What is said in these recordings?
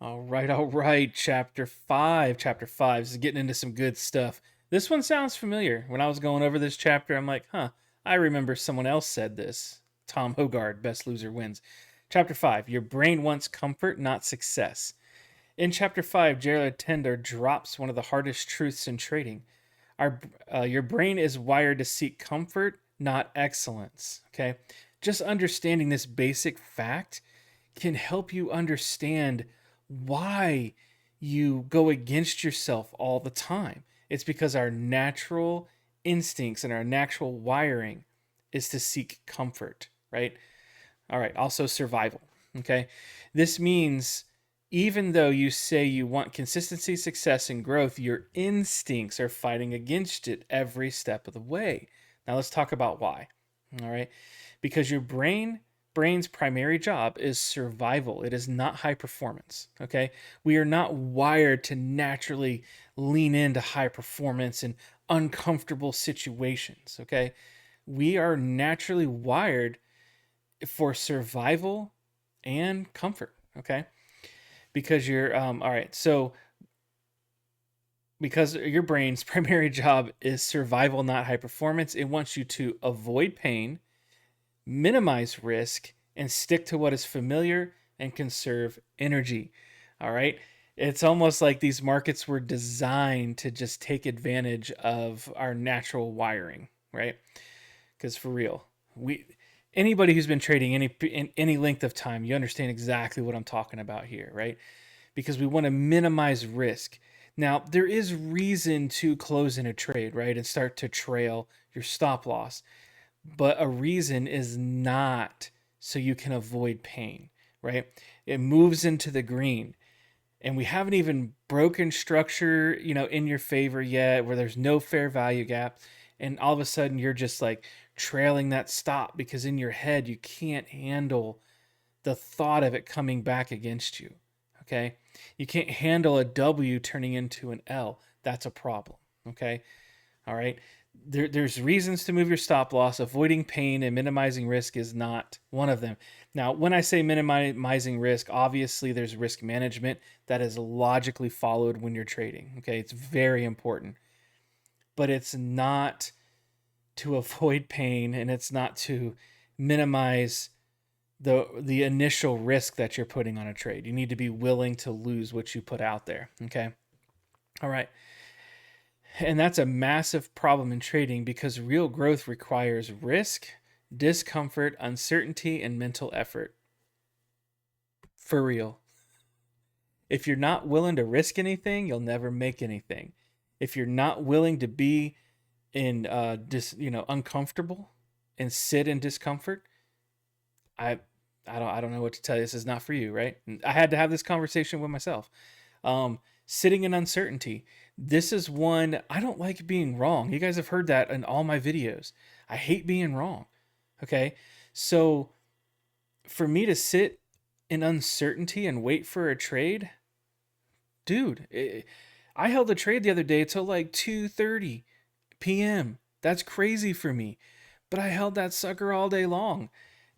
All right, all right. Chapter 5. Chapter 5 this is getting into some good stuff. This one sounds familiar. When I was going over this chapter, I'm like, huh, I remember someone else said this. Tom Hogard, Best Loser Wins. Chapter 5. Your brain wants comfort, not success. In chapter 5, Jared Tendler drops one of the hardest truths in trading. Your brain is wired to seek comfort, not excellence. Okay? Just understanding this basic fact can help you understand why you go against yourself all the time. It's because our natural instincts and our natural wiring is to seek comfort, right? All right, also survival. Okay. This means even though you say you want consistency, success, and growth, your instincts are fighting against it every step of the way. Now let's talk about why. All right. Because your brain's primary job is survival. It is not high performance. Okay. We are not wired to naturally lean into high performance in uncomfortable situations. Okay. We are naturally wired for survival and comfort. Okay. Because you're, all right. So, because your brain's primary job is survival, not high performance, it wants you to avoid pain, minimize risk, and stick to what is familiar and conserve energy. All right. It's almost like these markets were designed to just take advantage of our natural wiring, right? Because for real, we anybody who's been trading any length of time, you understand exactly what I'm talking about here, right? Because we want to minimize risk. Now, there is reason to close in a trade, right? And start to trail your stop loss. But a reason is not so you can avoid pain, right? It moves into the green. And we haven't even broken structure, in your favor yet, where there's no fair value gap. And all of a sudden you're just like trailing that stop because in your head you can't handle the thought of it coming back against you. Okay. You can't handle a W turning into an L. That's a problem. Okay. All right. There's reasons to move your stop loss. Avoiding pain and minimizing risk is not one of them. Now, when I say minimizing risk, obviously there's risk management that is logically followed when you're trading. Okay. It's very important, but it's not to avoid pain and it's not to minimize the initial risk that you're putting on a trade. You need to be willing to lose what you put out there. Okay. All right. And that's a massive problem in trading because real growth requires risk, discomfort, uncertainty, and mental effort. For real. If you're not willing to risk anything, you'll never make anything. If you're not willing to be in uncomfortable and sit in discomfort, I I don't know what to tell you. This is not for you, right? And I had to have this conversation with myself. Sitting in uncertainty. This is one I don't like being wrong. You guys have heard that in all my videos. I hate being wrong. Okay, so for me to sit in uncertainty and wait for a trade, dude, I held a trade the other day till like 2:30 p.m. That's crazy for me. But I held that sucker all day long.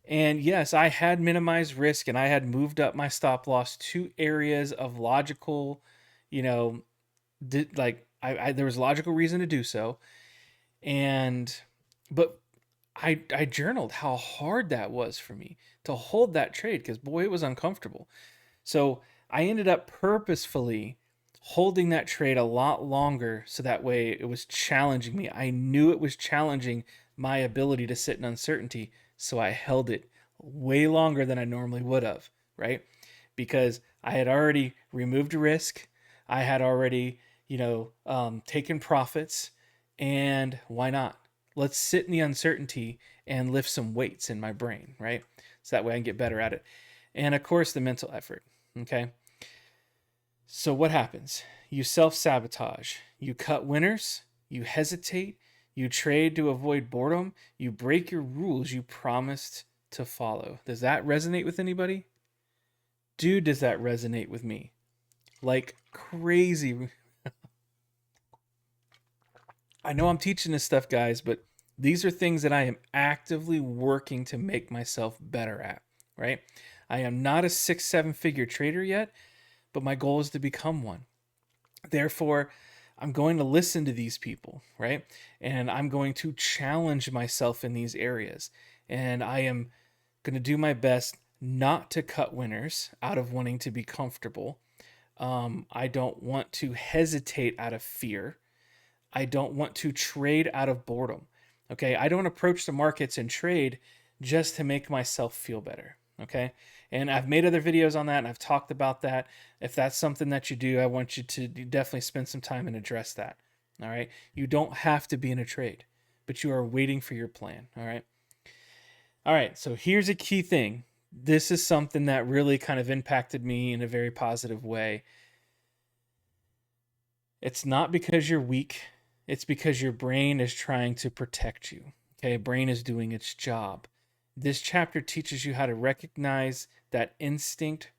And yes, I had minimized risk and I had moved up my stop loss to areas of logical, you know, like there was logical reason to do so. And but I journaled how hard that was for me to hold that trade because boy, it was uncomfortable. So I ended up purposefully holding that trade a lot longer so that way it was challenging me. I knew it was challenging my ability to sit in uncertainty, so I held it way longer than I normally would have, right? Because I had already removed risk, I had already, taken profits, and why not? Let's sit in the uncertainty and lift some weights in my brain, right? So that way I can get better at it. And of course, the mental effort, okay? So what happens? You self-sabotage. You cut winners, you hesitate, you trade to avoid boredom, you break your rules you promised to follow. Does that resonate with anybody? Dude, does that resonate with me? Like crazy. I know I'm teaching this stuff, guys, but these are things that I am actively working to make myself better at, right? I am not a 6, 7 figure trader yet, but my goal is to become one. Therefore, I'm going to listen to these people, right? And I'm going to challenge myself in these areas. And I am going to do my best not to cut winners out of wanting to be comfortable. I don't want to hesitate out of fear. I don't want to trade out of boredom. Okay. I don't approach the markets and trade just to make myself feel better. Okay. And I've made other videos on that and I've talked about that. If that's something that you do, I want you to definitely spend some time and address that. All right. You don't have to be in a trade, but you are waiting for your plan. All right. All right. So here's a key thing. This is something that really kind of impacted me in a very positive way. It's not because you're weak, it's because your brain is trying to protect you. Okay, brain is doing its job. This chapter teaches you how to recognize that instinct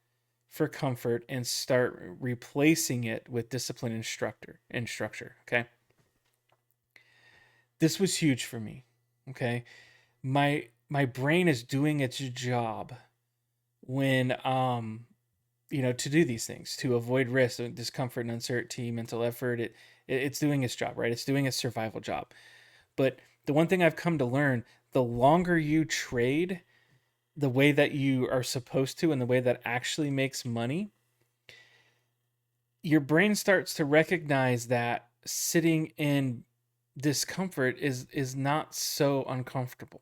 for comfort and start replacing it with discipline and structure. Okay, this was huge for me. Okay, my brain is doing its job when to do these things, to avoid risk, discomfort, and uncertainty, mental effort. It's doing its job, right? It's doing its survival job. But the one thing I've come to learn, the longer you trade the way that you are supposed to and the way that actually makes money, your brain starts to recognize that sitting in discomfort is not so uncomfortable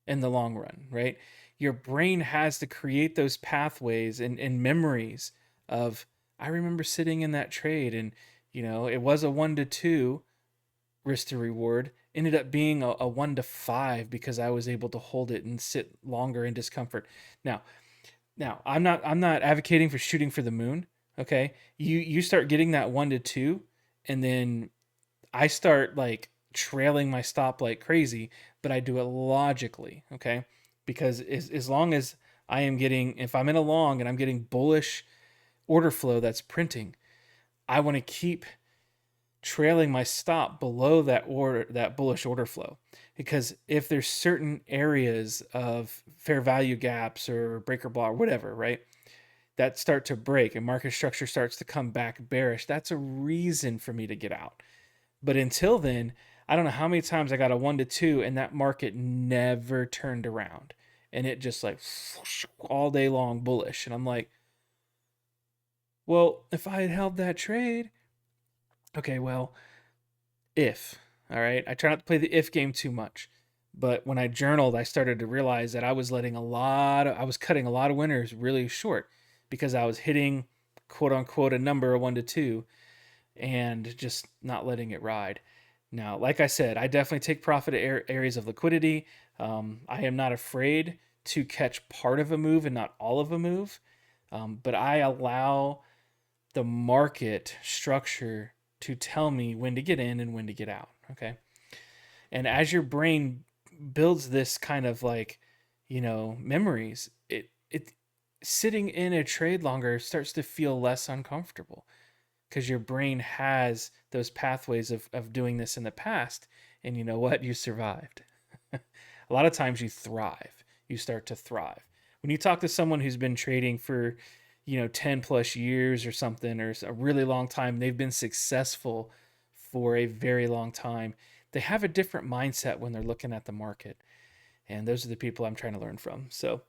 in the long run, right? Your brain has to create those pathways and memories of, I remember sitting in that trade and, it was a 1 to 2 risk to reward, ended up being a 1 to 5 because I was able to hold it and sit longer in discomfort. Now, I'm not advocating for shooting for the moon. Okay. You start getting that 1 to 2 and then I start like trailing my stop like crazy, but I do it logically, okay? Because as long as I am getting, if I'm in a long and I'm getting bullish order flow that's printing, I want to keep trailing my stop below that bullish order flow. Because if there's certain areas of fair value gaps or breaker block or whatever, right, that start to break and market structure starts to come back bearish, that's a reason for me to get out. But until then, I don't know how many times I got a 1 to 2 and that market never turned around. And it just like all day long bullish. And I'm like, well, if I had held that trade, okay, well, if, all right, I try not to play the if game too much. But when I journaled, I started to realize that I was I was cutting a lot of winners really short because I was hitting quote unquote a number of 1 to 2 and just not letting it ride. Now, like I said, I definitely take profit at areas of liquidity. I am not afraid to catch part of a move and not all of a move, but I allow the market structure to tell me when to get in and when to get out. Okay. And as your brain builds this kind of like, memories, it sitting in a trade longer starts to feel less uncomfortable because your brain has those pathways of doing this in the past. And you know what? You survived. A lot of times you thrive. You start to thrive. When you talk to someone who's been trading for, 10 plus years or something, or a really long time, they've been successful for a very long time. They have a different mindset when they're looking at the market. And those are the people I'm trying to learn from. So,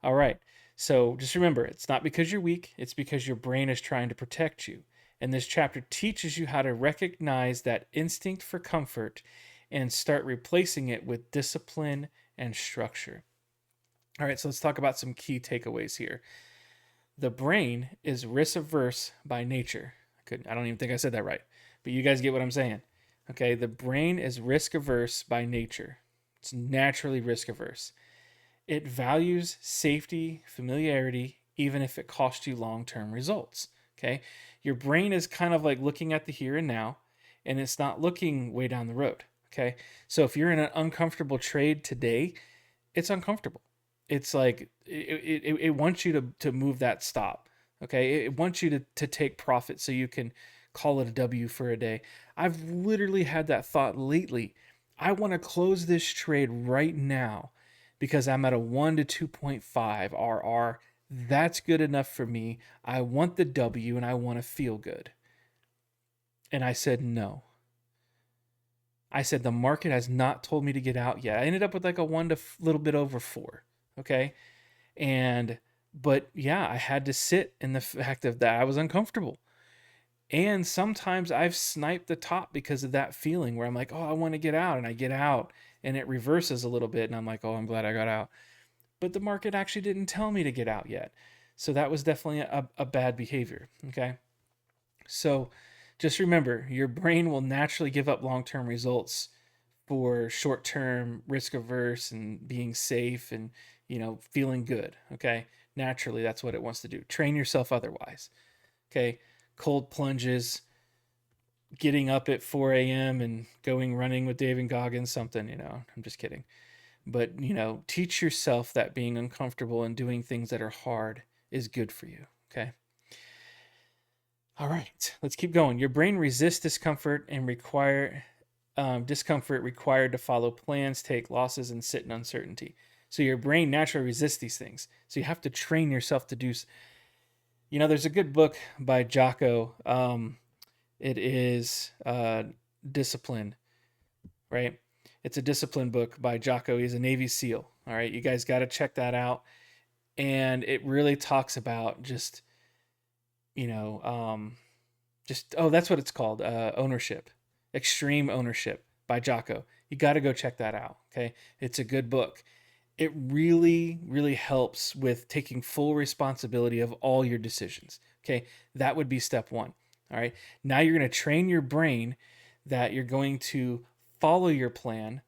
all right. So just remember, it's not because you're weak, it's because your brain is trying to protect you. And this chapter teaches you how to recognize that instinct for comfort and start replacing it with discipline and structure. All right, so let's talk about some key takeaways here. The brain is risk averse by nature. I don't even think I said that right, but you guys get what I'm saying. Okay, the brain is risk averse by nature. It's naturally risk averse. It values safety, familiarity, even if it costs you long-term results. Okay, your brain is kind of like looking at the here and now, and it's not looking way down the road. Okay, so if you're in an uncomfortable trade today, it's uncomfortable. It's like it wants you to move that stop. Okay, it wants you to take profit so you can call it a W for a day. I've literally had that thought lately. I want to close this trade right now because I'm at a 1 to 2.5 RR. That's good enough for me. I want the W and I want to feel good. And I said, no. I said, the market has not told me to get out yet. I ended up with like a one to little bit over 4. Okay. But yeah, I had to sit in the fact of that I was uncomfortable. And sometimes I've sniped the top because of that feeling where I'm like, oh, I want to get out. And I get out and it reverses a little bit. And I'm like, oh, I'm glad I got out. But the market actually didn't tell me to get out yet. So that was definitely a bad behavior. Okay. So just remember, your brain will naturally give up long term results for short term risk averse and being safe and, feeling good. Okay. Naturally, that's what it wants to do. Train yourself otherwise. Okay. Cold plunges, getting up at 4 a.m. and going running with Dave and Goggins, something, I'm just kidding. But, teach yourself that being uncomfortable and doing things that are hard is good for you. Okay. All right, let's keep going. Your brain resists discomfort and discomfort required to follow plans, take losses, and sit in uncertainty. So your brain naturally resists these things. So you have to train yourself to do. There's a good book by Jocko. It is Discipline, right? It's a discipline book by Jocko. He's a Navy SEAL. All right, you guys got to check that out. And it really talks about just, that's what it's called, ownership, extreme ownership by Jocko. You got to go check that out. Okay, it's a good book. It really, really helps with taking full responsibility of all your decisions. Okay, that would be step one. All right, now you're going to train your brain that you're going to follow your plan,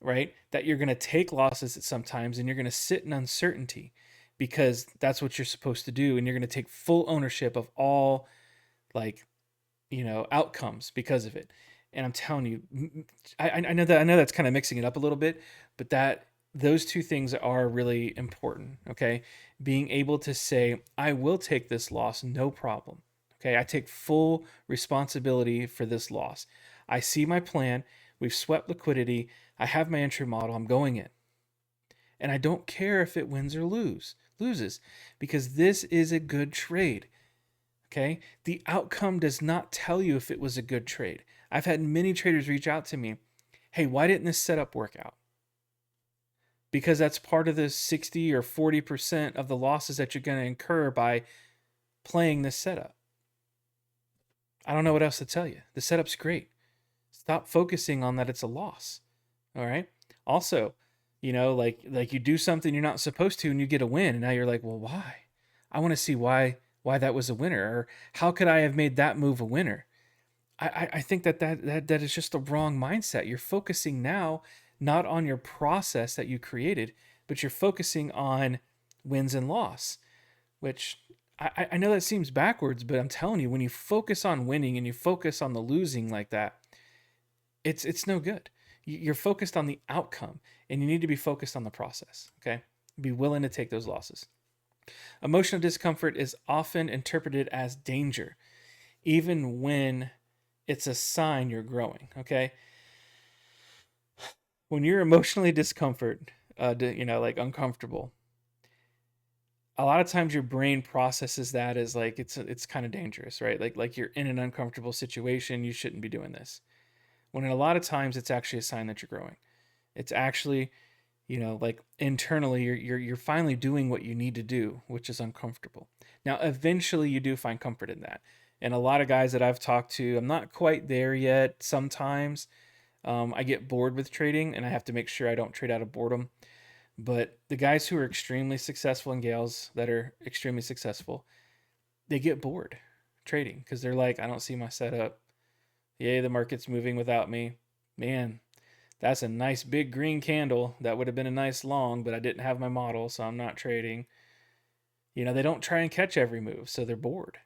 right? That you're going to take losses at sometimes and you're going to sit in uncertainty because that's what you're supposed to do. And you're going to take full ownership of all, like, outcomes because of it. And I'm telling you, I know that's kind of mixing it up a little bit, but those two things are really important. Okay. Being able to say, I will take this loss, no problem. Okay. I take full responsibility for this loss. I see my plan. We've swept liquidity. I have my entry model. I'm going in. And I don't care if it wins or loses, because this is a good trade. Okay. The outcome does not tell you if it was a good trade. I've had many traders reach out to me. Hey, why didn't this setup work out? Because that's part of the 60 or 40% of the losses that you're going to incur by playing this setup. I don't know what else to tell you. The setup's great. Stop focusing on that it's a loss. All right. Also, like you do something you're not supposed to and you get a win, and now you're like, well, why? I want to see why that was a winner, or how could I have made that move a winner? I think that is just the wrong mindset. You're focusing now not on your process that you created, but you're focusing on wins and loss, which I know that seems backwards, but I'm telling you, when you focus on winning and you focus on the losing like that, it's no good. You're focused on the outcome, and you need to be focused on the process. Okay, be willing to take those losses. Emotional discomfort is often interpreted as danger, even when it's a sign you're growing. Okay, when you're emotionally like uncomfortable, a lot of times your brain processes that as like it's kind of dangerous, right? Like you're in an uncomfortable situation, you shouldn't be doing this. When a lot of times it's actually a sign that you're growing. It's actually, like internally you're finally doing what you need to do, which is uncomfortable. Now, eventually you do find comfort in that. And a lot of guys that I've talked to, I'm not quite there yet. Sometimes I get bored with trading and I have to make sure I don't trade out of boredom. But the guys who are extremely successful and gals that are extremely successful, they get bored trading because they're like, I don't see my setup. Yay, the market's moving without me. Man, that's a nice big green candle. That would have been a nice long, but I didn't have my model, so I'm not trading. They don't try and catch every move, so they're bored,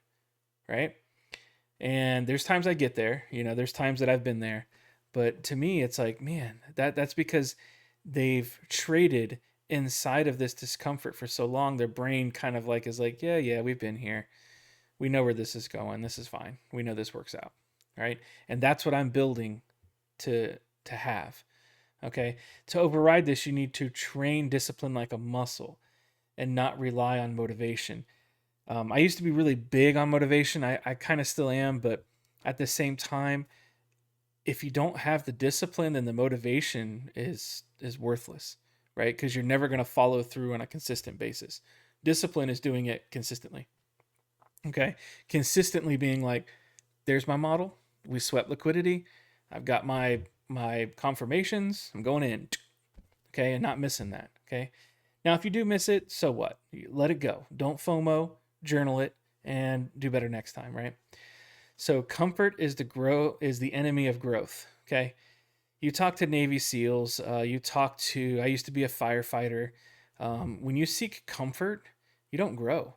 right? And there's times I get there, there's times that I've been there. But to me, it's like, man, that's because they've traded inside of this discomfort for so long. Their brain kind of like is like, yeah, we've been here. We know where this is going. This is fine. We know this works out, right? And that's what I'm building to have. Okay. To override this, you need to train discipline like a muscle. and not rely on motivation. I used to be really big on motivation. I kind of still am, but at the same time, if you don't have the discipline, then the motivation is worthless, right? Because you're never going to follow through on a consistent basis. Discipline is doing it consistently. Okay, consistently being like, there's my model. We swept liquidity. I've got my confirmations. I'm going in. Okay, and not missing that. Okay. Now, if you do miss it, so what? Let it go. Don't FOMO. Journal it and do better next time. Right. So comfort is the enemy of growth. Okay. You talk to Navy SEALs. I used to be a firefighter. When you seek comfort, you don't grow.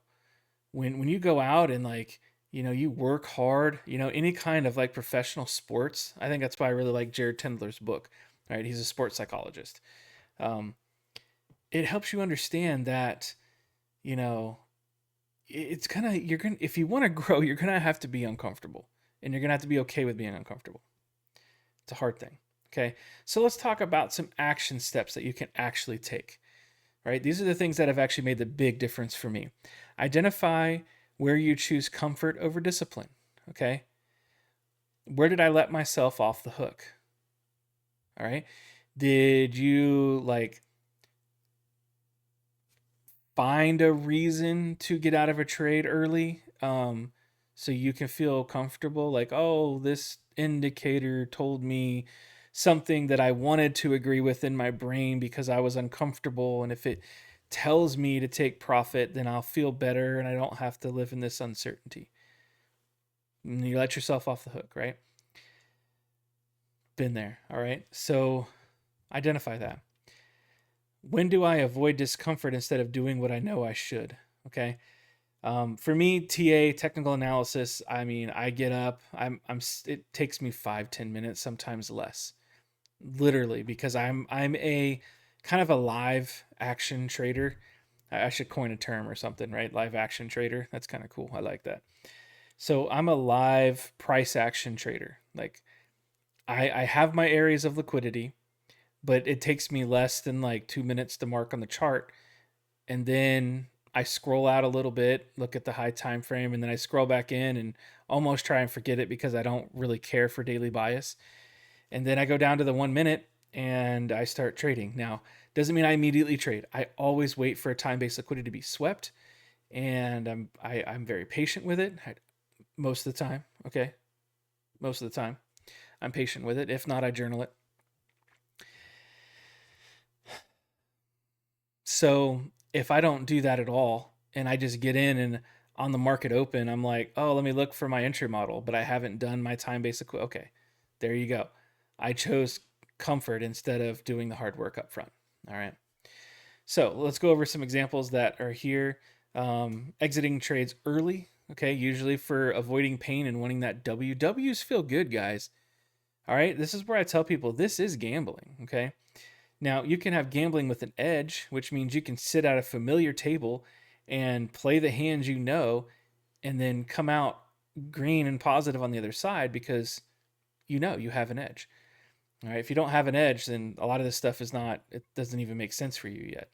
When you go out and like you work hard, any kind of like professional sports. I think that's why I really like Jared Tendler's book. Right, he's a sports psychologist. Um, it helps you understand that you know it's gonna you're gonna if you want to grow, you're gonna have to be uncomfortable, and you're gonna have to be okay with being uncomfortable. It's a hard thing. Okay, so let's talk about some action steps that you can actually take. Right, these are the things that have actually made the big difference for me. Identify where you choose comfort over discipline. Okay, where did I let myself off the hook? All right, did you like find a reason to get out of a trade early, so you can feel comfortable, like, oh, this indicator told me something that I wanted to agree with in my brain because I was uncomfortable, and if it tells me to take profit, then I'll feel better and I don't have to live in this uncertainty. And you let yourself off the hook, right? Been there. All right, so identify that. When do I avoid discomfort instead of doing what I know I should? Okay. For me, TA, technical analysis, I mean, I get up, it takes me 5-10 minutes, sometimes less, literally, because I'm a kind of a live action trader. I should coin a term or something, right? Live action trader. That's kind of cool. I like that. So I'm a live price action trader. Like I have my areas of liquidity, but it takes me less than like 2 minutes to mark on the chart, and then I scroll out a little bit, look at the high time frame, and then I scroll back in and almost try and forget it because I don't really care for daily bias. And then I go down to the 1 minute and I start trading. Now, doesn't mean I immediately trade. I always wait for a time-based liquidity to be swept, and I'm very patient with it. Most of the time, okay, most of the time, I'm patient with it. If not, I journal it. So if I don't do that at all and I just get in and on the market open, I'm like, oh, let me look for my entry model, but I haven't done my time based. Okay, there you go. I chose comfort instead of doing the hard work up front. All right. So let's go over some examples that are here. Exiting trades early. Okay, usually for avoiding pain and wanting that W. W's feel good, guys. All right, this is where I tell people this is gambling. Okay, now, you can have gambling with an edge, which means you can sit at a familiar table and play the hands you know, and then come out green and positive on the other side because you have an edge. All right. If you don't have an edge, then a lot of this stuff it doesn't even make sense for you yet.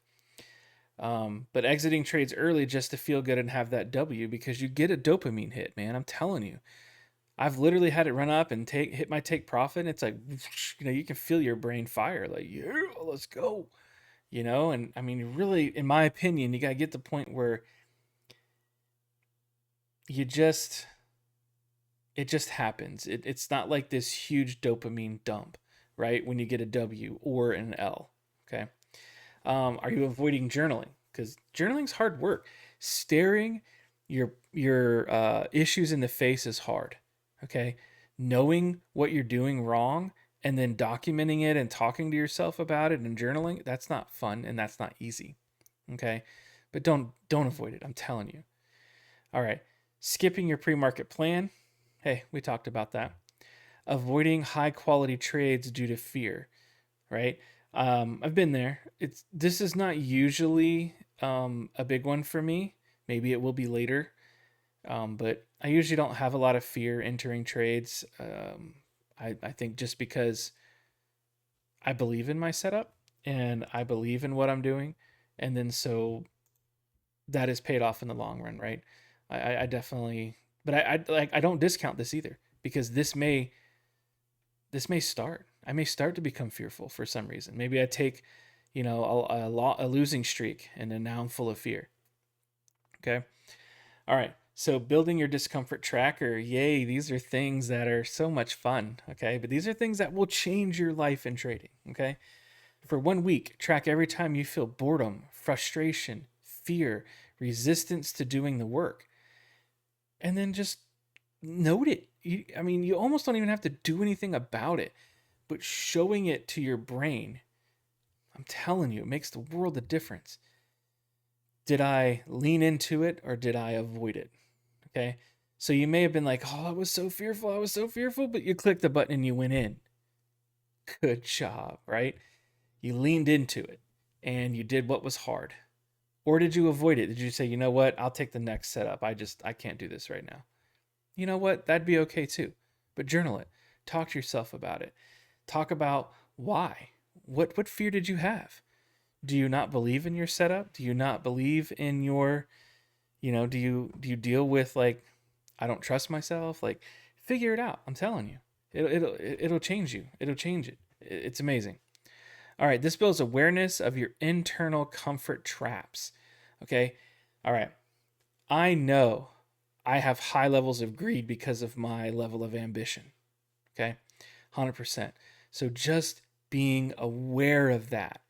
But exiting trades early just to feel good and have that W because you get a dopamine hit, man. I'm telling you. I've literally had it run up and hit my take profit. And it's like, you can feel your brain fire. Like, yeah, let's go. And I mean, really, in my opinion, you got to get to the point where you just it just happens. It's not like this huge dopamine dump, right? When you get a W or an L. Okay. Are you avoiding journaling? Because journaling's hard work. Staring your issues in the face is hard. Okay. Knowing what you're doing wrong and then documenting it and talking to yourself about it and journaling, that's not fun and that's not easy. Okay. But don't avoid it. I'm telling you. All right. Skipping your pre-market plan. Hey, we talked about that. Avoiding high quality trades due to fear, right? I've been there. This is not usually a big one for me. Maybe it will be later, but I usually don't have a lot of fear entering trades. I think just because I believe in my setup and I believe in what I'm doing, and then so that is paid off in the long run, right? I definitely, but I don't discount this either, because this may start. I may start to become fearful for some reason. Maybe I take, a losing streak and now I'm full of fear. Okay. All right. So building your discomfort tracker, yay, these are things that are so much fun. Okay. But these are things that will change your life in trading. Okay. For 1 week, track every time you feel boredom, frustration, fear, resistance to doing the work. And then just note it. You almost don't even have to do anything about it, but showing it to your brain, I'm telling you, it makes the world of difference. Did I lean into it or did I avoid it? Okay. So you may have been like, oh, I was so fearful. I was so fearful. But you clicked the button and you went in. Good job, right? You leaned into it and you did what was hard. Or did you avoid it? Did you say, you know what? I'll take the next setup. I can't do this right now. You know what? That'd be okay too. But journal it. Talk to yourself about it. Talk about why. What fear did you have? Do you not believe in your setup? Do you not believe in your, do you deal with like, I don't trust myself? Like, figure it out. I'm telling you. It'll change you. It'll change it. It's amazing. All right, this builds awareness of your internal comfort traps. Okay? All right. I know I have high levels of greed because of my level of ambition. Okay? 100%. So just being aware of that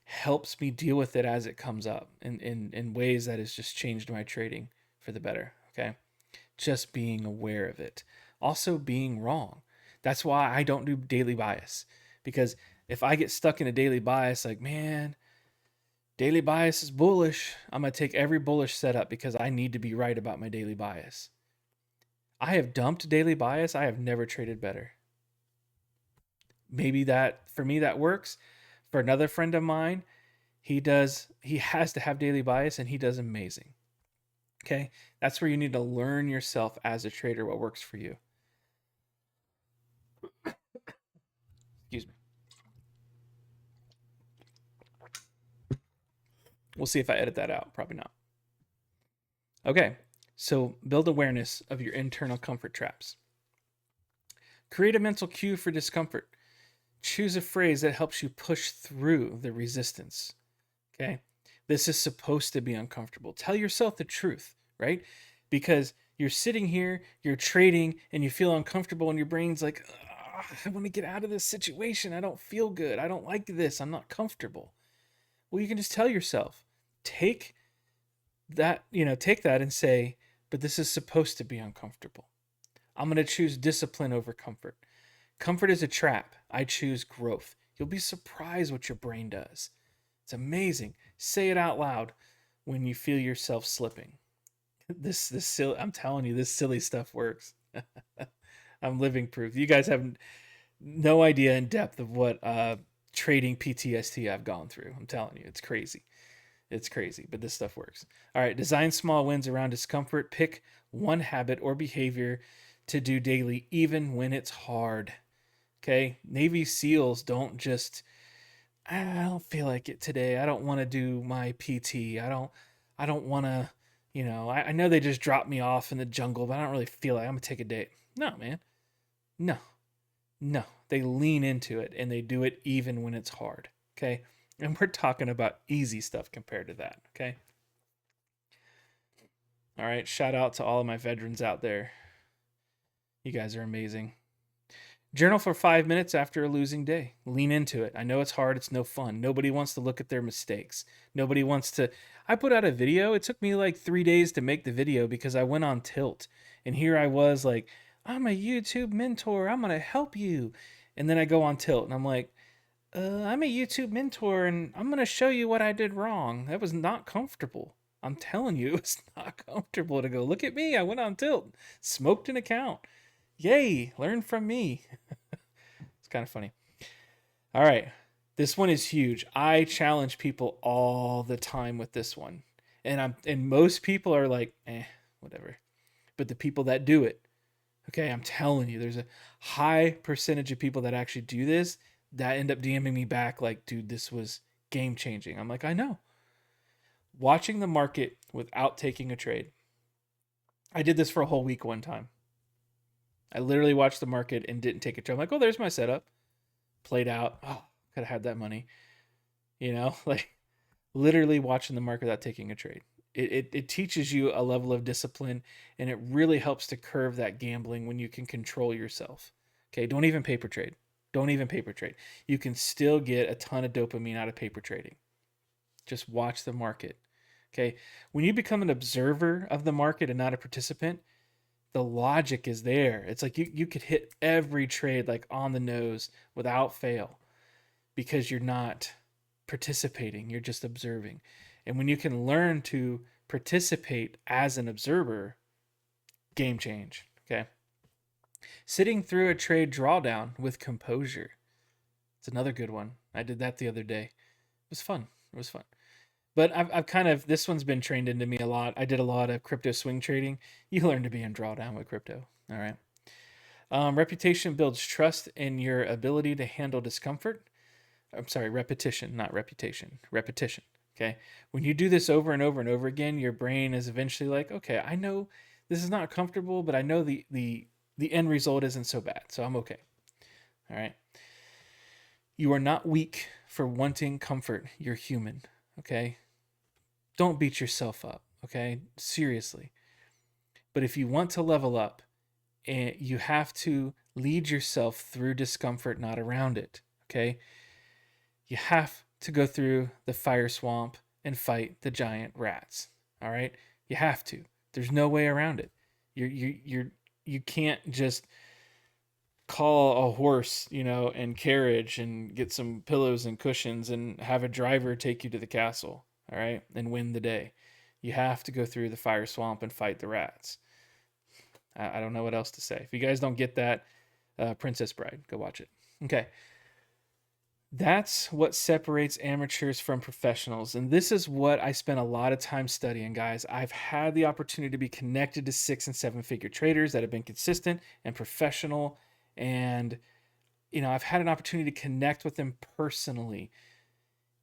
helps me deal with it as it comes up in ways that has just changed my trading for the better. Okay? Just being aware of it. Also being wrong. That's why I don't do daily bias. Because if I get stuck in a daily bias, like, man, daily bias is bullish, I'm going to take every bullish setup because I need to be right about my daily bias. I have dumped daily bias. I have never traded better. Maybe that, for me, that works. For another friend of mine, he has to have daily bias and he does amazing. Okay. That's where you need to learn yourself as a trader what works for you. Excuse me. We'll see if I edit that out. Probably not. Okay. So build awareness of your internal comfort traps. Create a mental cue for discomfort. Choose a phrase that helps you push through the resistance. Okay. This is supposed to be uncomfortable. Tell yourself the truth, right? Because you're sitting here, you're trading, and you feel uncomfortable, and your brain's like, I want to get out of this situation. I don't feel good. I don't like this. I'm not comfortable. Well, you can just tell yourself, take that and say, but this is supposed to be uncomfortable. I'm going to choose discipline over comfort. Comfort is a trap. I choose growth. You'll be surprised what your brain does. It's amazing. Say it out loud when you feel yourself slipping. This silly, I'm telling you, this silly stuff works. I'm living proof. You guys have no idea in depth of what trading PTSD I've gone through. I'm telling you, it's crazy. It's crazy, but this stuff works. All right, design small wins around discomfort. Pick one habit or behavior to do daily, even when it's hard. Okay, Navy SEALs don't just, I don't feel like it today. I don't want to do my PT. I don't want to, I know they just dropped me off in the jungle, but I don't really feel like I'm gonna take a day. No, man. No, no. They lean into it and they do it even when it's hard. Okay. And we're talking about easy stuff compared to that. Okay. All right. Shout out to all of my veterans out there. You guys are amazing. Journal for 5 minutes after a losing day. Lean into it. I know it's hard. It's no fun. Nobody wants to look at their mistakes. Nobody wants to. I put out a video. It took me like 3 days to make the video because I went on tilt. And here I was like, I'm a YouTube mentor. I'm going to help you. And then I go on tilt and I'm like, I'm a YouTube mentor and I'm going to show you what I did wrong. That was not comfortable. I'm telling you, it was not comfortable to go, look at me. I went on tilt, smoked an account. Yay, learn from me. It's kind of funny. All right. This one is huge. I challenge people all the time with this one. And most people are like, whatever. But the people that do it, okay, I'm telling you, there's a high percentage of people that actually do this that end up DMing me back like, dude, this was game changing. I'm like, I know. Watching the market without taking a trade. I did this for a whole week one time. I literally watched the market and didn't take a trade. I'm like, oh, there's my setup. Played out. Oh, could have had that money. Like literally watching the market without taking a trade. It teaches you a level of discipline, and it really helps to curve that gambling when you can control yourself. Okay, don't even paper trade. Don't even paper trade. You can still get a ton of dopamine out of paper trading. Just watch the market. Okay, when you become an observer of the market and not a participant, the logic is there. It's like you could hit every trade like on the nose without fail because you're not participating, you're just observing. And when you can learn to participate as an observer, game change. Okay. Sitting through a trade drawdown with composure. It's another good one. I did that the other day. It was fun. It was fun. But I've kind of, this one's been trained into me a lot. I did a lot of crypto swing trading. You learn to be in drawdown with crypto. All right. Reputation builds trust in your ability to handle discomfort. I'm sorry, repetition, not reputation. Repetition. Okay. When you do this over and over and over again, your brain is eventually like, okay, I know this is not comfortable, but I know the end result isn't so bad. So I'm okay. All right. You are not weak for wanting comfort. You're human. Okay. Don't beat yourself up. Okay. Seriously. But if you want to level up, you have to lead yourself through discomfort, not around it. Okay. You have to go through the fire swamp and fight the giant rats. All right? You have to. There's no way around it. You can't just call a horse, and carriage and get some pillows and cushions and have a driver take you to the castle, all right? And win the day. You have to go through the fire swamp and fight the rats. I don't know what else to say. If you guys don't get that, Princess Bride, go watch it. Okay. That's what separates amateurs from professionals. And this is what I spent a lot of time studying, guys. I've had the opportunity to be connected to 6 and 7 figure traders that have been consistent and professional. And, I've had an opportunity to connect with them personally.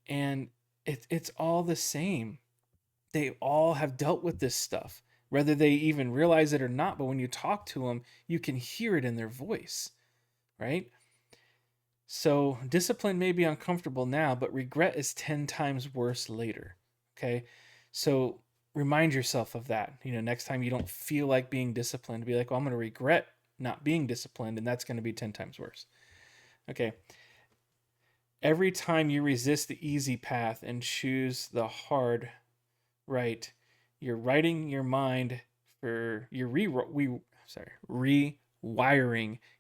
And it's all the same. They all have dealt with this stuff, whether they even realize it or not. But when you talk to them, you can hear it in their voice, right? So discipline may be uncomfortable now, but regret is 10 times worse later. Okay. So remind yourself of that. Next time you don't feel like being disciplined, be like, well, I'm going to regret not being disciplined, and that's going to be 10 times worse. Okay. Every time you resist the easy path and choose the hard right, you're writing your mind for rewiring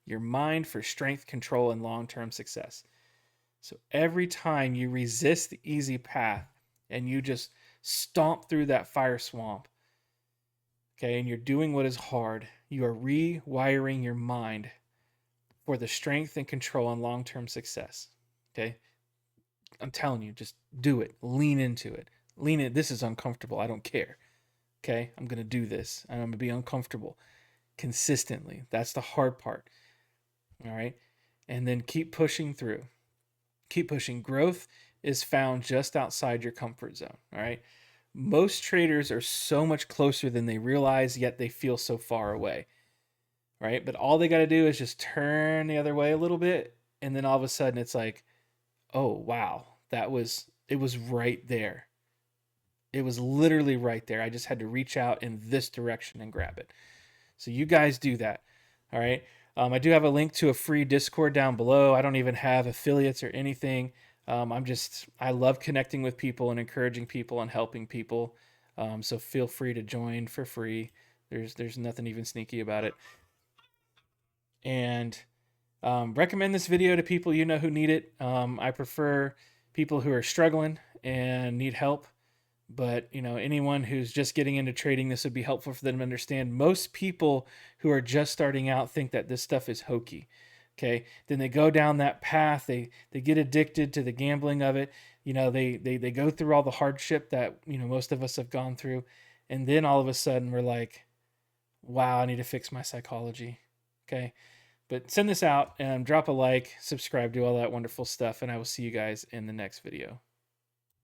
your mind for strength, control, and long-term success. So every time you resist the easy path and you just stomp through that fire swamp, okay, and you're doing what is hard, you are rewiring your mind for the strength and control and long-term success. Okay. I'm telling you, just do it. Lean into it. Lean in. This is uncomfortable. I don't care. Okay. I'm going to do this. I'm going to be uncomfortable consistently. That's the hard part. All right. And then keep pushing through. Keep pushing. Growth is found just outside your comfort zone. All right. Most traders are so much closer than they realize, yet they feel so far away. Right. But all they got to do is just turn the other way a little bit. And then all of a sudden it's like, oh, wow, it was right there. It was literally right there. I just had to reach out in this direction and grab it. So you guys do that. All right. I do have a link to a free Discord down below. I don't even have affiliates or anything. I love connecting with people and encouraging people and helping people. So feel free to join for free. There's nothing even sneaky about it. And recommend this video to people who need it. I prefer people who are struggling and need help. But, anyone who's just getting into trading, this would be helpful for them to understand. Most people who are just starting out think that this stuff is hokey. Okay. Then they go down that path. They get addicted to the gambling of it. They go through all the hardship that, most of us have gone through. And then all of a sudden we're like, wow, I need to fix my psychology. Okay. But send this out and drop a like, subscribe, do all that wonderful stuff. And I will see you guys in the next video.